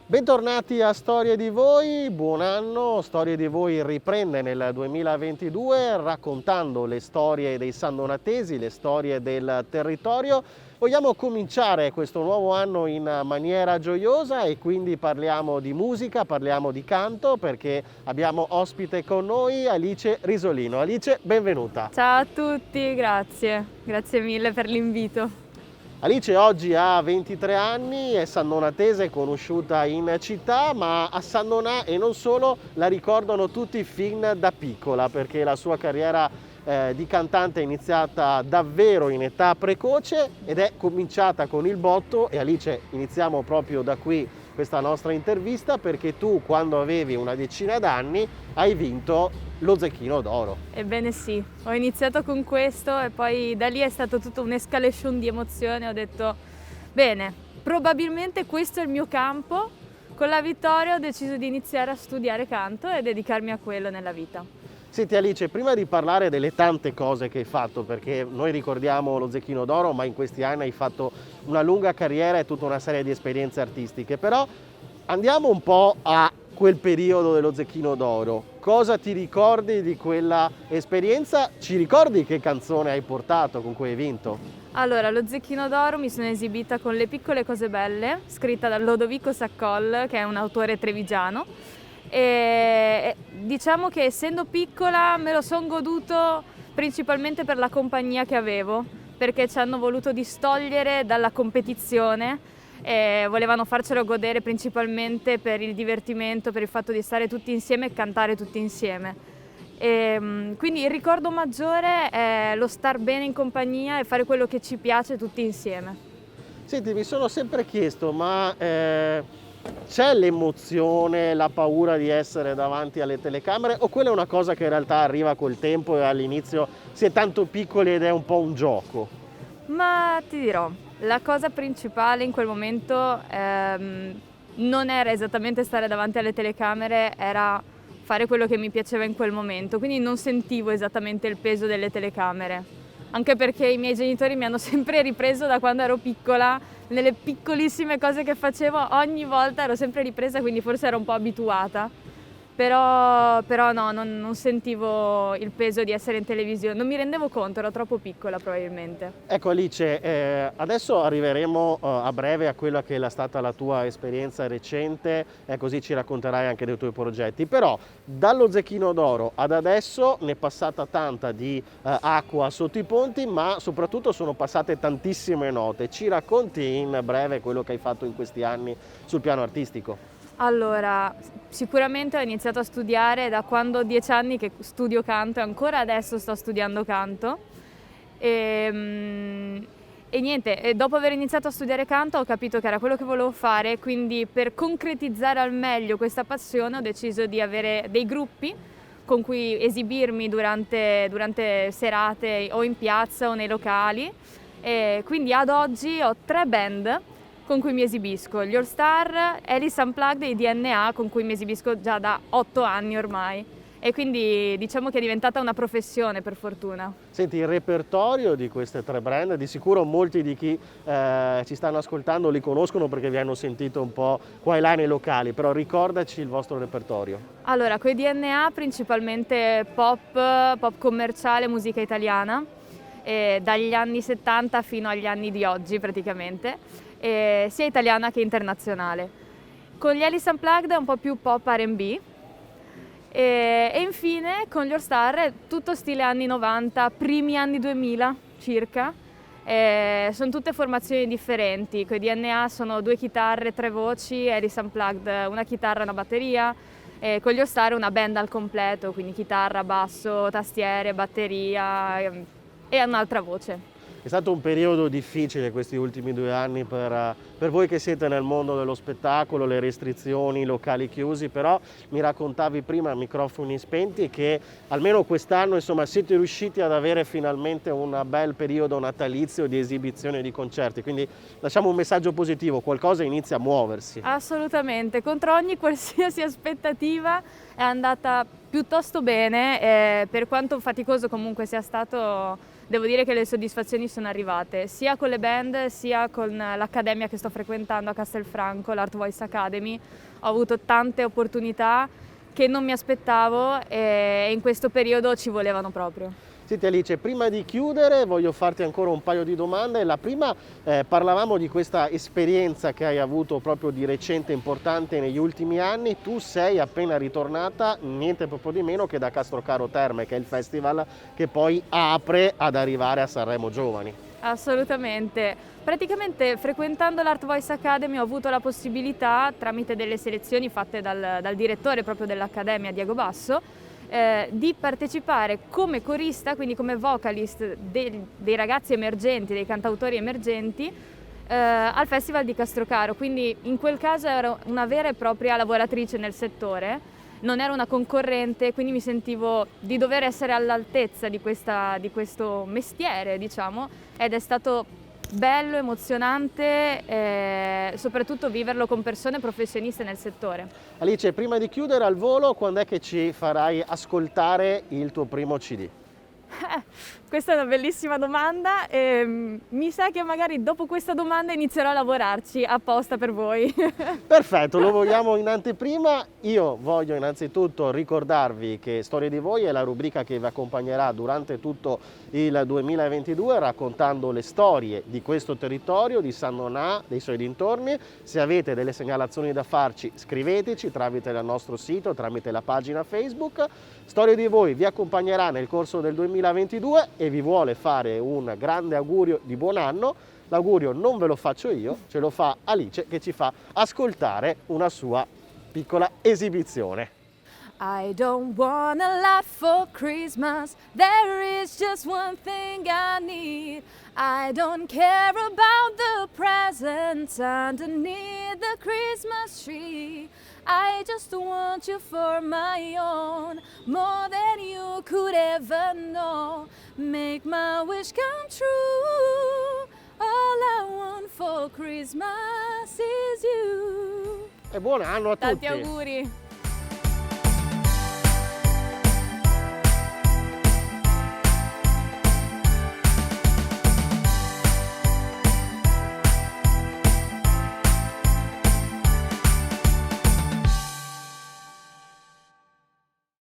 Bentornati a Storie di Voi, buon anno. Storie di Voi riprende nel 2022 raccontando le storie dei sandonatesi, le storie del territorio. Vogliamo cominciare questo nuovo anno in maniera gioiosa e quindi parliamo di musica, parliamo di canto perché abbiamo ospite con noi Alice Risolino. Alice, benvenuta. Ciao a tutti, grazie mille per l'invito. Alice oggi ha 23 anni, è sandonatese, conosciuta in città, ma a San Donà e non solo la ricordano tutti fin da piccola perché la sua carriera di cantante è iniziata davvero in età precoce ed è cominciata con il botto. E Alice, iniziamo proprio da qui questa nostra intervista perché tu, quando avevi una decina d'anni, hai vinto lo Zecchino d'Oro. Ebbene sì, ho iniziato con questo e poi da lì è stato tutto un'escalation di emozioni. Ho detto, bene, probabilmente questo è il mio campo. Con la vittoria ho deciso di iniziare a studiare canto e dedicarmi a quello nella vita. Senti Alice, prima di parlare delle tante cose che hai fatto, perché noi ricordiamo lo Zecchino d'Oro, ma in questi anni hai fatto una lunga carriera e tutta una serie di esperienze artistiche, però andiamo un po' a quel periodo dello Zecchino d'Oro. Cosa ti ricordi di quella esperienza? Ci ricordi che canzone hai portato, con cui hai vinto? Allora, lo Zecchino d'Oro mi sono esibita con Le piccole cose belle, scritta da Lodovico Saccol, che è un autore trevigiano. E diciamo che essendo piccola me lo sono goduto principalmente per la compagnia che avevo, perché ci hanno voluto distogliere dalla competizione e volevano farcelo godere principalmente per il divertimento, per il fatto di stare tutti insieme e cantare tutti insieme. Quindi il ricordo maggiore è lo star bene in compagnia e fare quello che ci piace tutti insieme. Senti, mi sono sempre chiesto, ma c'è l'emozione, la paura di essere davanti alle telecamere o quella è una cosa che in realtà arriva col tempo e all'inizio si è tanto piccoli ed è un po' un gioco? Ma ti dirò, la cosa principale in quel momento non era esattamente stare davanti alle telecamere, era fare quello che mi piaceva in quel momento, quindi non sentivo esattamente il peso delle telecamere. Anche perché i miei genitori mi hanno sempre ripreso da quando ero piccola, nelle piccolissime cose che facevo, ogni volta ero sempre ripresa, quindi forse ero un po' abituata. Però no, non sentivo il peso di essere in televisione, non mi rendevo conto, ero troppo piccola probabilmente. Ecco Alice, adesso arriveremo a breve a quella che è stata la tua esperienza recente e così ci racconterai anche dei tuoi progetti, però dallo Zecchino d'Oro ad adesso ne è passata tanta di acqua sotto i ponti, ma soprattutto sono passate tantissime note. Ci racconti in breve quello che hai fatto in questi anni sul piano artistico? Allora, sicuramente ho iniziato a studiare da quando ho 10 anni che studio canto e ancora adesso sto studiando canto. E niente, e dopo aver iniziato a studiare canto ho capito che era quello che volevo fare, quindi per concretizzare al meglio questa passione ho deciso di avere dei gruppi con cui esibirmi durante serate o in piazza o nei locali. E quindi ad oggi ho 3 band con cui mi esibisco, gli All Star, Alice Unplugged e i DNA con cui mi esibisco già da 8 anni ormai e quindi diciamo che è diventata una professione per fortuna. Senti, il repertorio di queste 3 brand, di sicuro molti di chi ci stanno ascoltando li conoscono perché vi hanno sentito un po' qua e là nei locali, però ricordaci il vostro repertorio. Allora, con i DNA principalmente pop commerciale, musica italiana, dagli anni 70 fino agli anni di oggi praticamente. Sia italiana che internazionale. Con gli Alice Unplugged è un po' più pop R&B e infine con gli All Star è tutto stile anni 90, primi anni 2000 circa. Sono tutte formazioni differenti, con i DNA sono 2 chitarre, 3 voci, Alice Unplugged una chitarra e una batteria, con gli All Star una band al completo, quindi chitarra, basso, tastiere, batteria e un'altra voce. È stato un periodo difficile questi ultimi 2 anni per voi che siete nel mondo dello spettacolo, le restrizioni, i locali chiusi, però mi raccontavi prima a microfoni spenti che almeno quest'anno insomma siete riusciti ad avere finalmente un bel periodo natalizio di esibizione di concerti, quindi lasciamo un messaggio positivo, qualcosa inizia a muoversi. Assolutamente, contro ogni qualsiasi aspettativa è andata piuttosto bene, per quanto faticoso comunque sia stato devo dire che le soddisfazioni sono arrivate, sia con le band, sia con l'accademia che sto frequentando a Castelfranco, l'Art Voice Academy. Ho avuto tante opportunità che non mi aspettavo e in questo periodo ci volevano proprio. Senti Alice, prima di chiudere voglio farti ancora un paio di domande. La prima, parlavamo di questa esperienza che hai avuto proprio di recente importante negli ultimi anni. Tu sei appena ritornata, niente proprio di meno che da Castrocaro Terme, che è il festival che poi apre ad arrivare a Sanremo Giovani. Assolutamente. Praticamente frequentando l'Art Voice Academy ho avuto la possibilità, tramite delle selezioni fatte dal direttore proprio dell'Accademia, Diego Basso, di partecipare come corista, quindi come vocalist dei ragazzi emergenti, dei cantautori emergenti, al Festival di Castrocaro. Quindi in quel caso ero una vera e propria lavoratrice nel settore, non ero una concorrente, quindi mi sentivo di dover essere all'altezza di questo mestiere, diciamo, ed è stato bello, emozionante, soprattutto viverlo con persone professioniste nel settore. Alice, prima di chiudere al volo, quando è che ci farai ascoltare il tuo primo CD? Questa è una bellissima domanda e mi sa che magari dopo questa domanda inizierò a lavorarci apposta per voi. Perfetto, lo vogliamo in anteprima. Io voglio innanzitutto ricordarvi che Storie di Voi è la rubrica che vi accompagnerà durante tutto il 2022 raccontando le storie di questo territorio, di San Nonà, dei suoi dintorni. Se avete delle segnalazioni da farci, scriveteci tramite il nostro sito, tramite la pagina Facebook. Storie di Voi vi accompagnerà nel corso del 2022 e vi vuole fare un grande augurio di buon anno. L'augurio non ve lo faccio io, ce lo fa Alice che ci fa ascoltare una sua piccola esibizione. I don't want a lot for Christmas, there is just one thing I need. I don't care about the presents underneath the Christmas tree. I just want you for my own, more than you could ever know. Make my wish come true, all I want for Christmas is you. E buon anno a tutti! Tanti auguri!